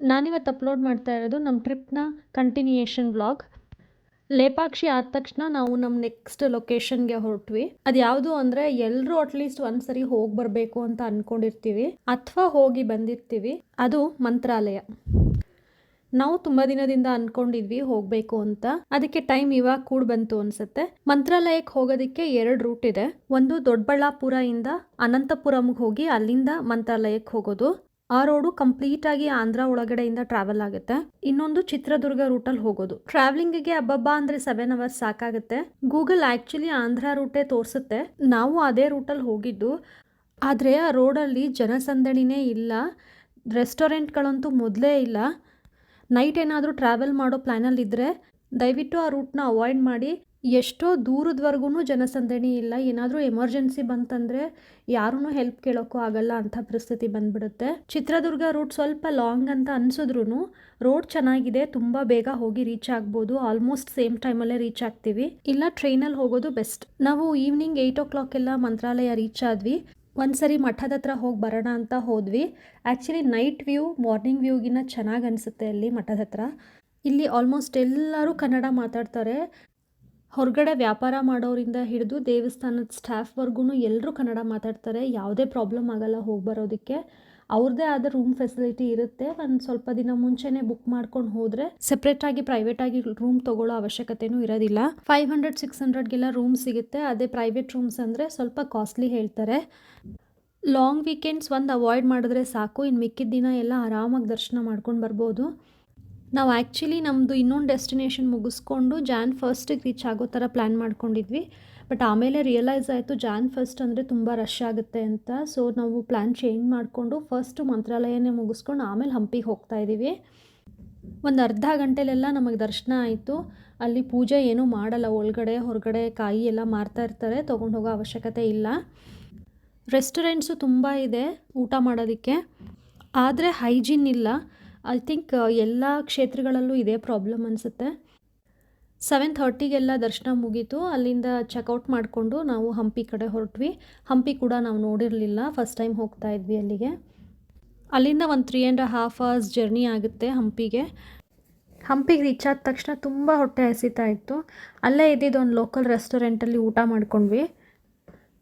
ನಾನಿವತ್ತು ಅಪ್ಲೋಡ್ ಮಾಡ್ತಾ ಇರೋದು ನಮ್ಮ ಟ್ರಿಪ್ನ ಕಂಟಿನ್ಯೂಯೇಷನ್ ವ್ಲಾಗ್. ಲೇಪಾಕ್ಷಿ ಆದ ತಕ್ಷಣ ನಾವು ನಮ್ಮ ನೆಕ್ಸ್ಟ್ ಲೊಕೇಶನ್ಗೆ ಹೊರಟ್ವಿ. ಅದು ಯಾವುದು ಅಂದರೆ ಎಲ್ಲರೂ ಅಟ್ಲೀಸ್ಟ್ ಒಂದ್ಸರಿ ಹೋಗಿ ಬರಬೇಕು ಅಂತ ಅಂದ್ಕೊಂಡಿರ್ತೀವಿ ಅಥವಾ ಹೋಗಿ ಬಂದಿರ್ತೀವಿ. ಅದು ಮಂತ್ರಾಲಯ. ನಾವು ತುಂಬ ದಿನದಿಂದ ಅಂದ್ಕೊಂಡಿದ್ವಿ ಹೋಗಬೇಕು ಅಂತ. ಅದಕ್ಕೆ ಟೈಮ್ ಇವಾಗ ಕೂಡ ಬಂತು ಅನ್ಸುತ್ತೆ. ಮಂತ್ರಾಲಯಕ್ಕೆ ಹೋಗೋದಕ್ಕೆ 2 ರೂಟ್ ಇದೆ. ಒಂದು ದೊಡ್ಡಬಳ್ಳಾಪುರ ಇಂದ ಅನಂತಪುರಂಗೆ ಹೋಗಿ ಅಲ್ಲಿಂದ ಮಂತ್ರಾಲಯಕ್ಕೆ ಹೋಗೋದು. ಆ ರೋಡು ಕಂಪ್ಲೀಟ್ ಆಗಿ ಆಂಧ್ರ ಒಳಗಡೆಯಿಂದ ಟ್ರಾವೆಲ್ ಆಗುತ್ತೆ. ಇನ್ನೊಂದು ಚಿತ್ರದುರ್ಗ ರೂಟಲ್ಲಿ ಹೋಗೋದು. ಟ್ರಾವೆಲಿಂಗಿಗೆ ಅಬ್ಬಬ್ಬಾ ಅಂದರೆ 7 ಅವರ್ಸ್ ಸಾಕಾಗುತ್ತೆ. ಗೂಗಲ್ ಆ್ಯಕ್ಚುಲಿ ಆಂಧ್ರ ರೂಟೇ ತೋರಿಸುತ್ತೆ. ನಾವು ಅದೇ ರೂಟಲ್ಲಿ ಹೋಗಿದ್ದು. ಆದರೆ ಆ ರೋಡಲ್ಲಿ ಜನಸಂದಣಿನೇ ಇಲ್ಲ. ರೆಸ್ಟೋರೆಂಟ್ಗಳಂತೂ ಮೊದಲೇ ಇಲ್ಲ. ನೈಟ್ ಏನಾದರೂ ಟ್ರಾವೆಲ್ ಮಾಡೋ ಪ್ಲ್ಯಾನಲ್ಲಿದ್ದರೆ ದಯವಿಟ್ಟು ಆ ರೂಟ್ನ ಅವಾಯ್ಡ್ ಮಾಡಿ. ಎಷ್ಟೋ ದೂರದವರೆಗೂ ಜನಸಂದಣಿ ಇಲ್ಲ. ಏನಾದರೂ ಎಮರ್ಜೆನ್ಸಿ ಬಂತಂದರೆ ಯಾರೂ ಹೆಲ್ಪ್ ಕೇಳೋಕ್ಕೂ ಆಗಲ್ಲ ಅಂಥ ಪರಿಸ್ಥಿತಿ ಬಂದ್ಬಿಡುತ್ತೆ. ಚಿತ್ರದುರ್ಗ ರೂಟ್ ಸ್ವಲ್ಪ ಲಾಂಗ್ ಅಂತ ಅನಿಸಿದ್ರು ರೋಡ್ ಚೆನ್ನಾಗಿದೆ. ತುಂಬ ಬೇಗ ಹೋಗಿ ರೀಚ್ ಆಗ್ಬೋದು. ಆಲ್ಮೋಸ್ಟ್ ಸೇಮ್ ಟೈಮಲ್ಲೇ ರೀಚ್ ಆಗ್ತೀವಿ. ಇಲ್ಲ ಟ್ರೈನಲ್ಲಿ ಹೋಗೋದು ಬೆಸ್ಟ್. ನಾವು ಈವ್ನಿಂಗ್ 8 o'clock ಎಲ್ಲ ಮಂತ್ರಾಲಯ ರೀಚ್ ಆದ್ವಿ. ಒಂದ್ಸರಿ ಮಠದ ಹತ್ರ ಹೋಗಿ ಬರೋಣ ಅಂತ ಹೋದ್ವಿ. ಆ್ಯಕ್ಚುಲಿ ನೈಟ್ ವ್ಯೂ ಮಾರ್ನಿಂಗ್ ವ್ಯೂಗಿನ್ನ ಚೆನ್ನಾಗಿ ಅನಿಸುತ್ತೆ ಅಲ್ಲಿ ಮಠದ ಹತ್ರ. ಇಲ್ಲಿ ಆಲ್ಮೋಸ್ಟ್ ಎಲ್ಲರೂ ಕನ್ನಡ ಮಾತಾಡ್ತಾರೆ. ಹೊರಗಡೆ ವ್ಯಾಪಾರ ಮಾಡೋರಿಂದ ಹಿಡಿದು ದೇವಸ್ಥಾನದ ಸ್ಟಾಫ್ವರೆಗೂ ಎಲ್ಲರೂ ಕನ್ನಡ ಮಾತಾಡ್ತಾರೆ. ಯಾವುದೇ ಪ್ರಾಬ್ಲಮ್ ಆಗಲ್ಲ ಹೋಗಿ ಬರೋದಕ್ಕೆ. ಅವ್ರದ್ದೇ ಆದ ರೂಮ್ ಫೆಸಿಲಿಟಿ ಇರುತ್ತೆ. ಒಂದು ಸ್ವಲ್ಪ ದಿನ ಮುಂಚೆನೇ ಬುಕ್ ಮಾಡ್ಕೊಂಡು ಹೋದರೆ ಸೆಪ್ರೇಟಾಗಿ ಪ್ರೈವೇಟಾಗಿ ರೂಮ್ ತೊಗೊಳ್ಳೋ ಅವಶ್ಯಕತೆಯೂ ಇರೋದಿಲ್ಲ. 500-600ಗೆಲ್ಲ ರೂಮ್ ಸಿಗುತ್ತೆ. ಅದೇ ಪ್ರೈವೇಟ್ ರೂಮ್ಸ್ ಅಂದರೆ ಸ್ವಲ್ಪ ಕಾಸ್ಟ್ಲಿ ಹೇಳ್ತಾರೆ. ಲಾಂಗ್ ವೀಕೆಂಡ್ಸ್ ಒಂದು ಅವಾಯ್ಡ್ ಮಾಡಿದ್ರೆ ಸಾಕು. ಇನ್ನು ಮಿಕ್ಕಿದ ದಿನ ಎಲ್ಲ ಆರಾಮಾಗಿ ದರ್ಶನ ಮಾಡ್ಕೊಂಡು ಬರ್ಬೋದು. ನಾವು ಆ್ಯಕ್ಚುಲಿ ನಮ್ಮದು ಇನ್ನೊಂದು ಡೆಸ್ಟಿನೇಷನ್ ಮುಗಿಸ್ಕೊಂಡು Jan 1ಗೆ ರೀಚ್ ಆಗೋ ಥರ ಪ್ಲ್ಯಾನ್ ಮಾಡ್ಕೊಂಡಿದ್ವಿ. ಬಟ್ ಆಮೇಲೆ ರಿಯಲೈಸ್ ಆಯಿತು Jan 1 ಅಂದರೆ ತುಂಬ ರಶ್ ಆಗುತ್ತೆ ಅಂತ. ಸೊ ನಾವು ಪ್ಲ್ಯಾನ್ ಚೇಂಜ್ ಮಾಡಿಕೊಂಡು ಫಸ್ಟು ಮಂತ್ರಾಲಯನೇ ಮುಗಿಸ್ಕೊಂಡು ಆಮೇಲೆ ಹಂಪಿಗೆ ಹೋಗ್ತಾ ಇದ್ದೀವಿ. ಒಂದು ಅರ್ಧ ಗಂಟೆಲೆಲ್ಲ ನಮಗೆ ದರ್ಶನ ಆಯಿತು. ಅಲ್ಲಿ ಪೂಜೆ ಏನೂ ಮಾಡಲ್ಲ. ಒಳಗಡೆ ಹೊರಗಡೆ ಕಾಯಿ ಎಲ್ಲ ಮಾರ್ತಾ ಇರ್ತಾರೆ. ತೊಗೊಂಡು ಹೋಗೋ ಅವಶ್ಯಕತೆ ಇಲ್ಲ. ರೆಸ್ಟೋರೆಂಟ್ಸು ತುಂಬ ಇದೆ ಊಟ ಮಾಡೋದಕ್ಕೆ. ಆದರೆ ಹೈಜೀನ್ ಇಲ್ಲ. ಐ ಥಿಂಕ್ ಎಲ್ಲ ಕ್ಷೇತ್ರಗಳಲ್ಲೂ ಇದೇ ಪ್ರಾಬ್ಲಮ್ ಅನಿಸುತ್ತೆ. 7:30ಗೆಲ್ಲ ದರ್ಶನ ಮುಗೀತು. ಅಲ್ಲಿಂದ ಚೆಕ್ಔಟ್ ಮಾಡಿಕೊಂಡು ನಾವು ಹಂಪಿ ಕಡೆ ಹೊರಟ್ವಿ. ಹಂಪಿ ಕೂಡ ನಾವು ನೋಡಿರಲಿಲ್ಲ. ಫಸ್ಟ್ ಟೈಮ್ ಹೋಗ್ತಾ ಇದ್ವಿ ಅಲ್ಲಿಗೆ. ಅಲ್ಲಿಂದ ಒಂದು 3.5 hours ಜರ್ನಿ ಆಗುತ್ತೆ ಹಂಪಿಗೆ. ಹಂಪಿಗೆ ರೀಚ್ ಆದ ತಕ್ಷಣ ತುಂಬ ಹೊಟ್ಟೆ ಹಸಿತಾ ಇತ್ತು. ಅಲ್ಲೇ ಇದ್ದಿದ್ದು ಒಂದು ಲೋಕಲ್ ರೆಸ್ಟೋರೆಂಟಲ್ಲಿ ಊಟ ಮಾಡ್ಕೊಂಡ್ವಿ.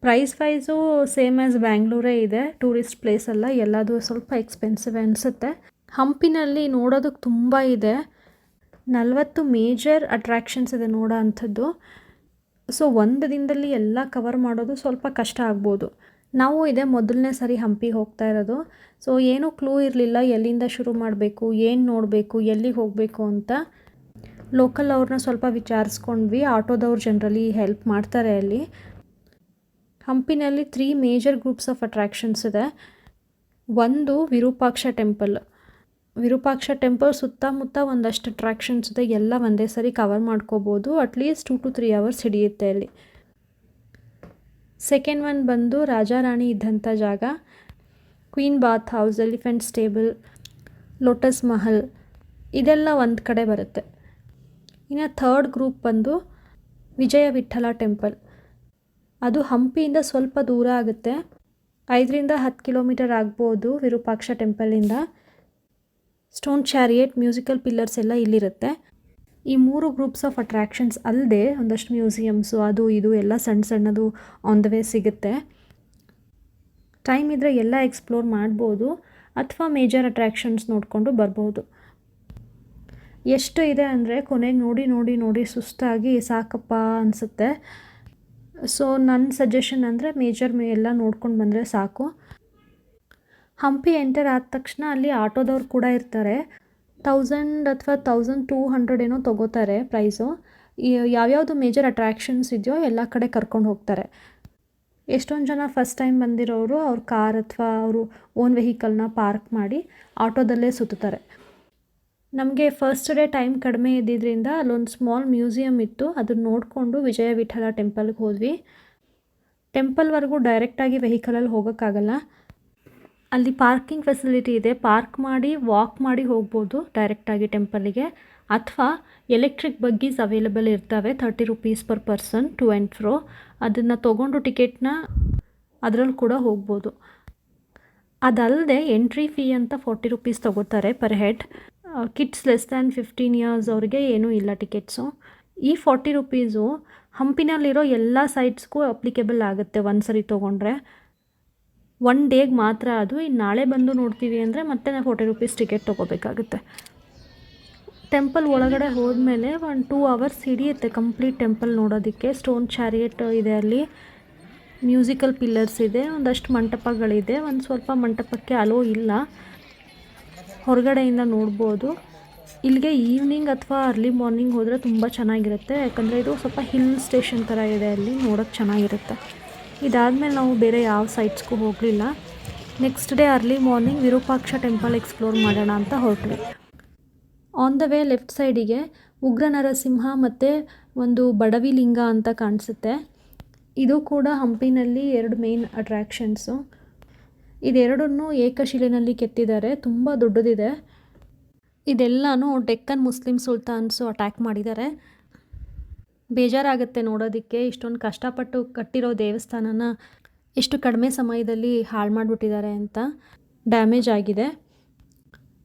ಪ್ರೈಸ್ ವೈಸು ಸೇಮ್ ಆ್ಯಸ್ ಬ್ಯಾಂಗ್ಳೂರೇ ಇದೆ. ಟೂರಿಸ್ಟ್ ಪ್ಲೇಸ್ ಅಲ್ಲ. ಎಲ್ಲದು ಸ್ವಲ್ಪ ಎಕ್ಸ್ಪೆನ್ಸಿವ್ ಅನಿಸುತ್ತೆ. ಹಂಪಿನಲ್ಲಿ ನೋಡೋದಕ್ಕೆ ತುಂಬ ಇದೆ. 40 ಮೇಜರ್ ಅಟ್ರ್ಯಾಕ್ಷನ್ಸ್ ಇದೆ ನೋಡೋ ಅಂಥದ್ದು. ಸೊ ಒಂದು ದಿನದಲ್ಲಿ ಎಲ್ಲ ಕವರ್ ಮಾಡೋದು ಸ್ವಲ್ಪ ಕಷ್ಟ ಆಗ್ಬೋದು. ನಾವು ಇದೇ ಮೊದಲನೇ ಸರಿ ಹಂಪಿಗೆ ಹೋಗ್ತಾ ಇರೋದು. ಸೊ ಏನೂ ಕ್ಲೂ ಇರಲಿಲ್ಲ ಎಲ್ಲಿಂದ ಶುರು ಮಾಡಬೇಕು, ಏನು ನೋಡಬೇಕು, ಎಲ್ಲಿಗೆ ಹೋಗಬೇಕು ಅಂತ. ಲೋಕಲ್ ಅವ್ರನ್ನ ಸ್ವಲ್ಪ ವಿಚಾರಿಸ್ಕೊಂಡ್ವಿ. ಆಟೋದವ್ರು ಜನರಲಿ ಹೆಲ್ಪ್ ಮಾಡ್ತಾರೆ ಅಲ್ಲಿ. ಹಂಪಿನಲ್ಲಿ 3 ಮೇಜರ್ ಗ್ರೂಪ್ಸ್ ಆಫ್ ಅಟ್ರ್ಯಾಕ್ಷನ್ಸ್ ಇದೆ. ಒಂದು ವಿರೂಪಾಕ್ಷ ಟೆಂಪಲ್. ವಿರೂಪಾಕ್ಷ ಟೆಂಪಲ್ ಸುತ್ತಮುತ್ತ ಒಂದಷ್ಟು ಅಟ್ರ್ಯಾಕ್ಷನ್ಸ್ ಇದೆ. ಎಲ್ಲ ಒಂದೇ ಸರಿ ಕವರ್ ಮಾಡ್ಕೋಬೋದು. ಅಟ್ಲೀಸ್ಟ್ 2 to 3 hours ಹಿಡಿಯುತ್ತೆ ಅಲ್ಲಿ. ಸೆಕೆಂಡ್ ಒನ್ ಬಂದು ರಾಜಾ ರಾಣಿ ಇದ್ದಂಥ ಜಾಗ. Queen bath house, elephant stable, Lotus Mahal ಇದೆಲ್ಲ ಒಂದು ಕಡೆ ಬರುತ್ತೆ. ಇನ್ನು ಥರ್ಡ್ ಗ್ರೂಪ್ ಬಂದು ವಿಜಯ ವಿಠಲ ಟೆಂಪಲ್. ಅದು ಹಂಪಿಯಿಂದ ಸ್ವಲ್ಪ ದೂರ ಆಗುತ್ತೆ. 5-10 ಕಿಲೋಮೀಟರ್ ಆಗ್ಬೋದು ವಿರೂಪಾಕ್ಷ ಟೆಂಪಲಿಂದ. ಸ್ಟೋನ್ ಚಾರಿಯೇಟ್, ಮ್ಯೂಸಿಕಲ್ ಪಿಲ್ಲರ್ಸ್ ಎಲ್ಲ ಇಲ್ಲಿರುತ್ತೆ. ಈ 3 ಗ್ರೂಪ್ಸ್ ಆಫ್ ಅಟ್ರ್ಯಾಕ್ಷನ್ಸ್ ಅಲ್ಲದೆ ಒಂದಷ್ಟು ಮ್ಯೂಸಿಯಮ್ಸು ಅದು ಇದು ಎಲ್ಲ ಸಣ್ಣದು ಆನ್ ದ ವೇ ಸಿಗುತ್ತೆ. ಟೈಮ್ ಇದ್ದರೆ ಎಲ್ಲ ಎಕ್ಸ್ಪ್ಲೋರ್ ಮಾಡ್ಬೋದು ಅಥವಾ ಮೇಜರ್ ಅಟ್ರ್ಯಾಕ್ಷನ್ಸ್ ನೋಡಿಕೊಂಡು ಬರ್ಬೋದು. ಎಷ್ಟು ಇದೆ ಅಂದರೆ ಕೊನೆಗೆ ನೋಡಿ ನೋಡಿ ನೋಡಿ ಸುಸ್ತಾಗಿ ಸಾಕಪ್ಪ ಅನಿಸುತ್ತೆ. ಸೊ ನನ್ನ ಸಜೆಷನ್ ಅಂದರೆ ಮೇಜರ್ ಎಲ್ಲ ನೋಡ್ಕೊಂಡು ಬಂದರೆ ಸಾಕು. ಹಂಪಿ ಎಂಟರ್ ಆದ ತಕ್ಷಣ ಅಲ್ಲಿ ಆಟೋದವ್ರು ಕೂಡ ಇರ್ತಾರೆ. 1000 ಅಥವಾ 1200 ಏನೋ ತೊಗೋತಾರೆ ಪ್ರೈಸು. ಯಾವ್ಯಾವುದು ಮೇಜರ್ ಅಟ್ರ್ಯಾಕ್ಷನ್ಸ್ ಇದೆಯೋ ಎಲ್ಲ ಕಡೆ ಕರ್ಕೊಂಡು ಹೋಗ್ತಾರೆ. ಎಷ್ಟೊಂದು ಜನ ಫಸ್ಟ್ ಟೈಮ್ ಬಂದಿರೋರು ಅವ್ರ ಕಾರ್ ಅಥವಾ ಅವರು ಓನ್ ವೆಹಿಕಲ್ನ ಪಾರ್ಕ್ ಮಾಡಿ ಆಟೋದಲ್ಲೇ ಸುತ್ತಾರೆ. ನಮಗೆ ಫಸ್ಟ್ ಡೇ ಟೈಮ್ ಕಡಿಮೆ ಇದ್ದಿದ್ದರಿಂದ ಅಲ್ಲೊಂದು ಸ್ಮಾಲ್ ಮ್ಯೂಸಿಯಮ್ ಇತ್ತು. ಅದನ್ನು ನೋಡಿಕೊಂಡು ವಿಜಯ ವಿಠಲ ಟೆಂಪಲ್ಗೆ ಹೋದ್ವಿ. ಟೆಂಪಲ್ವರೆಗೂ ಡೈರೆಕ್ಟಾಗಿ ವೆಹಿಕಲಲ್ಲಿ ಹೋಗೋಕ್ಕಾಗಲ್ಲ. ಅಲ್ಲಿ ಪಾರ್ಕಿಂಗ್ ಫೆಸಿಲಿಟಿ ಇದೆ. ಪಾರ್ಕ್ ಮಾಡಿ ವಾಕ್ ಮಾಡಿ ಹೋಗ್ಬೋದು ಡೈರೆಕ್ಟಾಗಿ ಟೆಂಪಲಿಗೆ. ಅಥವಾ ಎಲೆಕ್ಟ್ರಿಕ್ ಬಗ್ಗೀಸ್ ಅವೈಲೇಬಲ್ ಇರ್ತವೆ. 30 rupees per person to and fro. ಅದನ್ನು ತೊಗೊಂಡು ಟಿಕೆಟ್ನ ಅದರಲ್ಲಿ ಕೂಡ ಹೋಗ್ಬೋದು. ಅದಲ್ಲದೆ ಎಂಟ್ರಿ ಫೀ ಅಂತ 40 ರುಪೀಸ್ ತೊಗೋತಾರೆ per head. Kids less than 15 years ಅವ್ರಿಗೆ ಏನೂ ಇಲ್ಲ ಟಿಕೆಟ್ಸು. ಈ 40 ರುಪೀಸು ಹಂಪಿನಲ್ಲಿರೋ ಎಲ್ಲ ಸೈಟ್ಸ್ಗೂ ಅಪ್ಲಿಕೇಬಲ್ ಆಗುತ್ತೆ ಒಂದು ಸರಿ ತೊಗೊಂಡ್ರೆ. 1 ಡೇಗೆ ಮಾತ್ರ ಅದು. ಇನ್ನು ನಾಳೆ ಬಂದು ನೋಡ್ತೀವಿ ಅಂದರೆ ಮತ್ತೆ ನಾವು 40 ರುಪೀಸ್ ಟಿಕೆಟ್ ತೊಗೋಬೇಕಾಗುತ್ತೆ. ಟೆಂಪಲ್ ಒಳಗಡೆ ಹೋದ್ಮೇಲೆ 1-2 ಅವರ್ಸ್ ಹಿಡಿಯುತ್ತೆ ಕಂಪ್ಲೀಟ್ ಟೆಂಪಲ್ ನೋಡೋದಕ್ಕೆ. ಸ್ಟೋನ್ ಚಾರಿಯಟ್ ಇದೆ ಅಲ್ಲಿ, ಮ್ಯೂಸಿಕಲ್ ಪಿಲ್ಲರ್ಸ್ ಇದೆ, ಒಂದಷ್ಟು ಮಂಟಪಗಳಿದೆ. ಒಂದು ಸ್ವಲ್ಪ ಮಂಟಪಕ್ಕೆ ಅಲೋ ಇಲ್ಲ, ಹೊರಗಡೆಯಿಂದ ನೋಡ್ಬೋದು. ಇಲ್ಲಿಗೆ ಈವ್ನಿಂಗ್ ಅಥವಾ ಅರ್ಲಿ ಮಾರ್ನಿಂಗ್ ಹೋದರೆ ತುಂಬ ಚೆನ್ನಾಗಿರುತ್ತೆ, ಯಾಕಂದರೆ ಇದು ಸ್ವಲ್ಪ ಹಿಲ್ ಸ್ಟೇಷನ್ ಥರ ಇದೆ, ಅಲ್ಲಿ ನೋಡೋಕ್ಕೆ ಚೆನ್ನಾಗಿರುತ್ತೆ. ಇದಾದಮೇಲೆ ನಾವು ಬೇರೆ ಯಾವ ಸೈಟ್ಸ್ಗೂ ಹೋಗಲಿಲ್ಲ. Next day early morning Virupaksha temple explore ಮಾಡೋಣ ಅಂತ ಹೊರಟ್ವಿ. ಆನ್ ದ ವೇ ಲೆಫ್ಟ್ ಸೈಡಿಗೆ ಉಗ್ರ ನರಸಿಂಹ ಮತ್ತು ಒಂದು ಬಡವಿ ಲಿಂಗ ಅಂತ ಕಾಣಿಸುತ್ತೆ. ಇದು ಕೂಡ ಹಂಪಿನಲ್ಲಿ 2 ಮೇನ್ ಅಟ್ರ್ಯಾಕ್ಷನ್ಸು. ಇದೆರಡನ್ನೂ ಏಕಶಿಲೆಯಲ್ಲಿ ಕೆತ್ತಿದ್ದಾರೆ, ತುಂಬ ದೊಡ್ಡದಿದೆ. ಇದೆಲ್ಲನೂ ಡೆಕ್ಕನ್ ಮುಸ್ಲಿಂ ಸುಲ್ತಾನ್ಸು ಅಟ್ಯಾಕ್ ಮಾಡಿದ್ದಾರೆ. ಬೇಜಾರಾಗುತ್ತೆ ನೋಡೋದಕ್ಕೆ, ಇಷ್ಟೊಂದು ಕಷ್ಟಪಟ್ಟು ಕಟ್ಟಿರೋ ದೇವಸ್ಥಾನನ ಎಷ್ಟು ಕಡಿಮೆ ಸಮಯದಲ್ಲಿ ಹಾಳು ಮಾಡಿಬಿಟ್ಟಿದ್ದಾರೆ ಅಂತ. ಡ್ಯಾಮೇಜ್ ಆಗಿದೆ.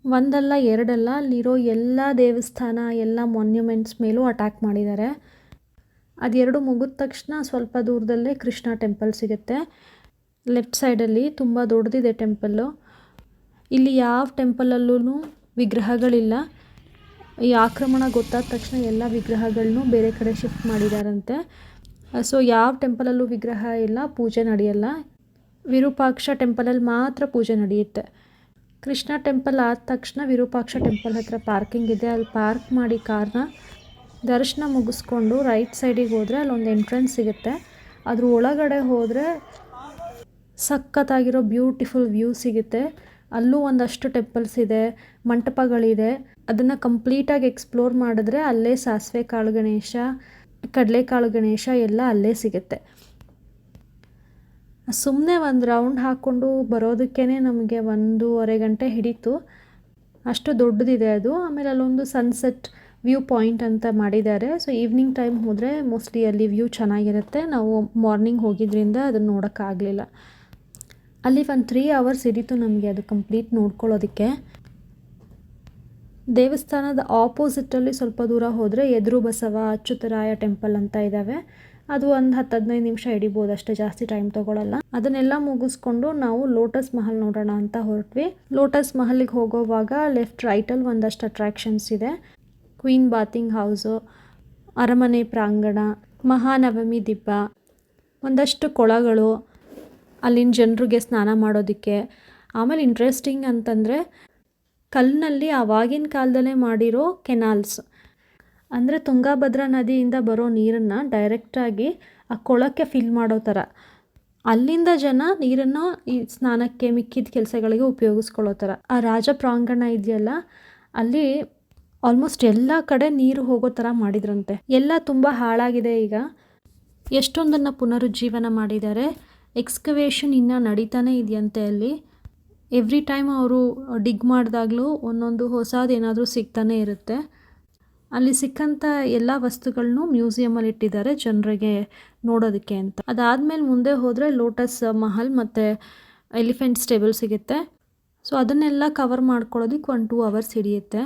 ಒಂದಲ್ಲ ಎರಡಲ್ಲ, ಅಲ್ಲಿರೋ ಎಲ್ಲ ದೇವಸ್ಥಾನ ಎಲ್ಲ ಮಾನ್ಯುಮೆಂಟ್ಸ್ ಮೇಲೂ ಅಟ್ಯಾಕ್ ಮಾಡಿದ್ದಾರೆ. ಅದೆರಡು ಮುಗಿದ ತಕ್ಷಣ ಸ್ವಲ್ಪ ದೂರದಲ್ಲೇ ಕೃಷ್ಣ ಟೆಂಪಲ್ ಸಿಗುತ್ತೆ. ಲೆಫ್ಟ್ ಸೈಡಲ್ಲಿ ತುಂಬ ದೊಡ್ಡದಿದೆ ಟೆಂಪಲ್ಲು. ಇಲ್ಲಿ ಯಾವ ಟೆಂಪಲಲ್ಲೂ ವಿಗ್ರಹಗಳಿಲ್ಲ. ಈ ಆಕ್ರಮಣ ಗೊತ್ತಾದ ತಕ್ಷಣ ಎಲ್ಲ ವಿಗ್ರಹಗಳನ್ನೂ ಬೇರೆ ಕಡೆ ಶಿಫ್ಟ್ ಮಾಡಿದಾರಂತೆ. ಸೊ ಯಾವ ಟೆಂಪಲಲ್ಲೂ ವಿಗ್ರಹ ಇಲ್ಲ, ಪೂಜೆ ನಡೆಯಲ್ಲ. ವಿರೂಪಾಕ್ಷ ಟೆಂಪಲಲ್ಲಿ ಮಾತ್ರ ಪೂಜೆ ನಡೆಯುತ್ತೆ. ಕೃಷ್ಣ ಟೆಂಪಲ್ ಆದ ತಕ್ಷಣ ವಿರೂಪಾಕ್ಷ ಟೆಂಪಲ್ ಹತ್ರ ಪಾರ್ಕಿಂಗ್ ಇದೆ, ಅಲ್ಲಿ ಪಾರ್ಕ್ ಮಾಡಿ ಕಾರ್ನ ದರ್ಶನ ಮುಗಿಸ್ಕೊಂಡು ರೈಟ್ ಸೈಡಿಗೆ ಹೋದರೆ ಅಲ್ಲೊಂದು ಎಂಟ್ರೆನ್ಸ್ ಸಿಗುತ್ತೆ. ಅದ್ರ ಒಳಗಡೆ ಹೋದರೆ ಸಖತ್ತಾಗಿರೋ ಬ್ಯೂಟಿಫುಲ್ ವ್ಯೂ ಸಿಗುತ್ತೆ. ಅಲ್ಲೂ ಒಂದಷ್ಟು ಟೆಂಪಲ್ಸ್ ಇದೆ, ಮಂಟಪಗಳಿದೆ. ಅದನ್ನು ಕಂಪ್ಲೀಟಾಗಿ ಎಕ್ಸ್ಪ್ಲೋರ್ ಮಾಡಿದ್ರೆ ಅಲ್ಲೇ ಸಾಸಿವೆ ಕಾಳು ಗಣೇಶ, ಕಡಲೆಕಾಳು ಗಣೇಶ ಎಲ್ಲ ಅಲ್ಲೇ ಸಿಗುತ್ತೆ. ಸುಮ್ಮನೆ ಒಂದು ರೌಂಡ್ ಹಾಕ್ಕೊಂಡು ಬರೋದಕ್ಕೇ ನಮಗೆ 1.5 ಗಂಟೆ ಹಿಡಿತು, ಅಷ್ಟು ದೊಡ್ಡದಿದೆ ಅದು. ಆಮೇಲೆ ಅಲ್ಲೊಂದು ಸನ್ಸೆಟ್ ವ್ಯೂ ಪಾಯಿಂಟ್ ಅಂತ ಮಾಡಿದ್ದಾರೆ. ಸೊ ಈವ್ನಿಂಗ್ ಟೈಮ್ ಹೋದರೆ ಮೋಸ್ಟ್ಲಿ ಅಲ್ಲಿ ವ್ಯೂ ಚೆನ್ನಾಗಿರುತ್ತೆ. ನಾವು ಮಾರ್ನಿಂಗ್ ಹೋಗಿದ್ದರಿಂದ ಅದನ್ನು ನೋಡೋಕ್ಕಾಗಲಿಲ್ಲ. ಅಲ್ಲಿ ಒಂದು 3 ಅವರ್ಸ್ ಹಿಡಿತು ನಮಗೆ ಅದು ಕಂಪ್ಲೀಟ್ ನೋಡ್ಕೊಳ್ಳೋದಕ್ಕೆ. ದೇವಸ್ಥಾನದ ಆಪೋಸಿಟಲ್ಲಿ ಸ್ವಲ್ಪ ದೂರ ಹೋದರೆ ಎದುರು ಬಸವ, ಅಚ್ಯುತರಾಯ ಟೆಂಪಲ್ ಅಂತ ಇದ್ದಾವೆ. ಅದು ಒಂದು 10-15 ನಿಮಿಷ ಹಿಡಿಬೋದು, ಅಷ್ಟೇ, ಜಾಸ್ತಿ ಟೈಮ್ ತೊಗೊಳ್ಳಲ್ಲ. ಅದನ್ನೆಲ್ಲ ಮುಗಿಸ್ಕೊಂಡು ನಾವು ಲೋಟಸ್ ಮಹಲ್ ನೋಡೋಣ ಅಂತ ಹೊರಟ್ವಿ. ಲೋಟಸ್ ಮಹಲಿಗೆ ಹೋಗೋವಾಗ ಲೆಫ್ಟ್ ರೈಟಲ್ಲಿ ಒಂದಷ್ಟು ಅಟ್ರ್ಯಾಕ್ಷನ್ಸ್ ಇದೆ. ಕ್ವೀನ್ ಬಾತಿಂಗ್ ಹೌಸು, ಅರಮನೆ ಪ್ರಾಂಗಣ, ಮಹಾನವಮಿ ದಿಬ್ಬ, ಒಂದಷ್ಟು ಕೊಳಗಳು, ಅಲ್ಲಿನ ಜನರಿಗೆ ಸ್ನಾನ ಮಾಡೋದಕ್ಕೆ. ಆಮೇಲೆ ಇಂಟ್ರೆಸ್ಟಿಂಗ್ ಅಂತಂದರೆ ಕಲ್ಲಿನಲ್ಲಿ ಆವಾಗಿನ ಕಾಲದಲ್ಲೇ ಮಾಡಿರೋ ಕೆನಾಲ್ಸ್, ಅಂದರೆ ತುಂಗಭದ್ರಾ ನದಿಯಿಂದ ಬರೋ ನೀರನ್ನು ಡೈರೆಕ್ಟಾಗಿ ಆ ಕೊಳಕ್ಕೆ ಫಿಲ್ ಮಾಡೋ ಥರ. ಅಲ್ಲಿಂದ ಜನ ನೀರನ್ನು ಈ ಸ್ನಾನಕ್ಕೆ ಮಿಕ್ಕಿದ ಕೆಲಸಗಳಿಗೆ ಉಪಯೋಗಿಸ್ಕೊಳ್ಳೋ ಥರ. ಆ ರಾಜ ಪ್ರಾಂಗಣ ಇದೆಯಲ್ಲ, ಅಲ್ಲಿ ಆಲ್ಮೋಸ್ಟ್ ಎಲ್ಲ ಕಡೆ ನೀರು ಹೋಗೋ ಥರ ಮಾಡಿದ್ರಂತೆ. ಎಲ್ಲ ತುಂಬ ಹಾಳಾಗಿದೆ ಈಗ, ಎಷ್ಟೊಂದನ್ನು ಪುನರುಜ್ಜೀವನ ಮಾಡಿದ್ದಾರೆ. ಎಕ್ಸ್ಕವೇಷನ್ ಇನ್ನೂ ನಡೀತಾನೆ ಇದೆಯಂತೆ ಅಲ್ಲಿ. ಎವ್ರಿ ಟೈಮ್ ಅವರು ಡಿಗ್ ಮಾಡಿದಾಗಲೂ ಒಂದೊಂದು ಹೊಸದೇನಾದರೂ ಸಿಗ್ತಾನೆ ಇರುತ್ತೆ. ಅಲ್ಲಿ ಸಿಕ್ಕಂಥ ಎಲ್ಲ ವಸ್ತುಗಳನ್ನೂ ಮ್ಯೂಸಿಯಮಲ್ಲಿ ಇಟ್ಟಿದ್ದಾರೆ ಜನರಿಗೆ ನೋಡೋದಕ್ಕೆ ಅಂತ. ಅದಾದಮೇಲೆ ಮುಂದೆ ಹೋದರೆ ಲೋಟಸ್ ಮಹಲ್ ಮತ್ತು ಎಲಿಫೆಂಟ್ ಸ್ಟೇಬಲ್ ಸಿಗುತ್ತೆ. ಸೊ ಅದನ್ನೆಲ್ಲ ಕವರ್ ಮಾಡ್ಕೊಳ್ಳೋದಕ್ಕೆ 1-2 ಅವರ್ಸ್ ಹಿಡಿಯುತ್ತೆ.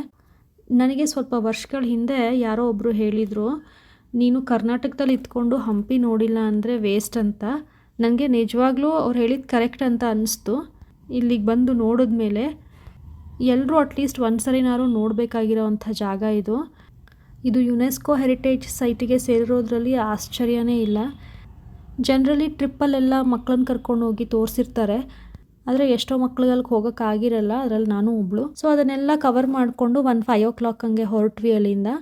ನನಗೆ ಸ್ವಲ್ಪ ವರ್ಷಗಳ ಹಿಂದೆ ಯಾರೋ ಒಬ್ಬರು ಹೇಳಿದರು, ನೀನು ಕರ್ನಾಟಕದಲ್ಲಿ ಇದ್ಕೊಂಡು ಹಂಪಿ ನೋಡಿಲ್ಲ ಅಂದರೆ ವೇಸ್ಟ್ ಅಂತ. ನನಗೆ ನಿಜವಾಗ್ಲೂ ಅವ್ರು ಹೇಳಿದ್ದು ಕರೆಕ್ಟ್ ಅಂತ ಅನ್ನಿಸ್ತು. ಇಲ್ಲಿಗೆ ಬಂದು ನೋಡಿದ್ಮೇಲೆ ಎಲ್ಲರೂ ಅಟ್ಲೀಸ್ಟ್ ಒಂದು ಸರಿನಾರು ನೋಡಬೇಕಾಗಿರೋವಂಥ ಜಾಗ ಇದು. ಇದು ಯುನೆಸ್ಕೋ ಹೆರಿಟೇಜ್ ಸೈಟಿಗೆ ಸೇರಿರೋದ್ರಲ್ಲಿ ಆಶ್ಚರ್ಯನೇ ಇಲ್ಲ. ಜನರಲಿ ಟ್ರಿಪ್ಪಲ್ಲೆಲ್ಲ ಮಕ್ಕಳನ್ನ ಕರ್ಕೊಂಡು ಹೋಗಿ ತೋರಿಸಿರ್ತಾರೆ, ಆದರೆ ಎಷ್ಟೋ ಮಕ್ಳಿಗೆ ಅಲ್ಲಿಗೆ ಹೋಗೋಕ್ಕಾಗಿರಲ್ಲ, ಅದರಲ್ಲಿ ನಾನು ಒಬ್ಳು. ಸೊ ಅದನ್ನೆಲ್ಲ ಕವರ್ ಮಾಡಿಕೊಂಡು 5 o'clock ಹಂಗೆ ಹೊರಟ್ವಿ ಅಲ್ಲಿಂದ.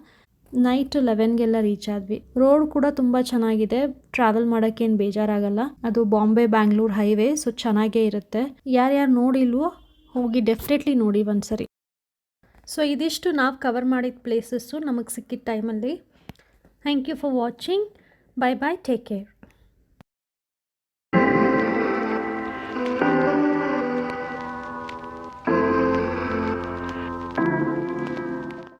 ನೈಟ್ 11ಗೆಲ್ಲ ರೀಚ್ ಆದ್ವಿ. ರೋಡ್ ಕೂಡ ತುಂಬ ಚೆನ್ನಾಗಿದೆ, ಟ್ರಾವೆಲ್ ಮಾಡೋಕ್ಕೇನು ಬೇಜಾರಾಗಲ್ಲ. ಅದು ಬಾಂಬೆ ಬ್ಯಾಂಗ್ಳೂರ್ ಹೈವೇ, ಸೊ ಚೆನ್ನಾಗೇ ಇರುತ್ತೆ. ಯಾರ್ಯಾರು ನೋಡಿಲ್ವೋ ಹೋಗಿ ಡೆಫಿನೆಟ್ಲಿ ನೋಡಿ ಒಂದ್ಸರಿ. ಸೊ ಇದಿಷ್ಟು ನಾವು ಕವರ್ ಮಾಡಿದ ಪ್ಲೇಸಸ್ಸು ನಮಗೆ ಸಿಕ್ಕಿದ ಟೈಮಲ್ಲಿ. Thank you for watching. Bye bye, take care.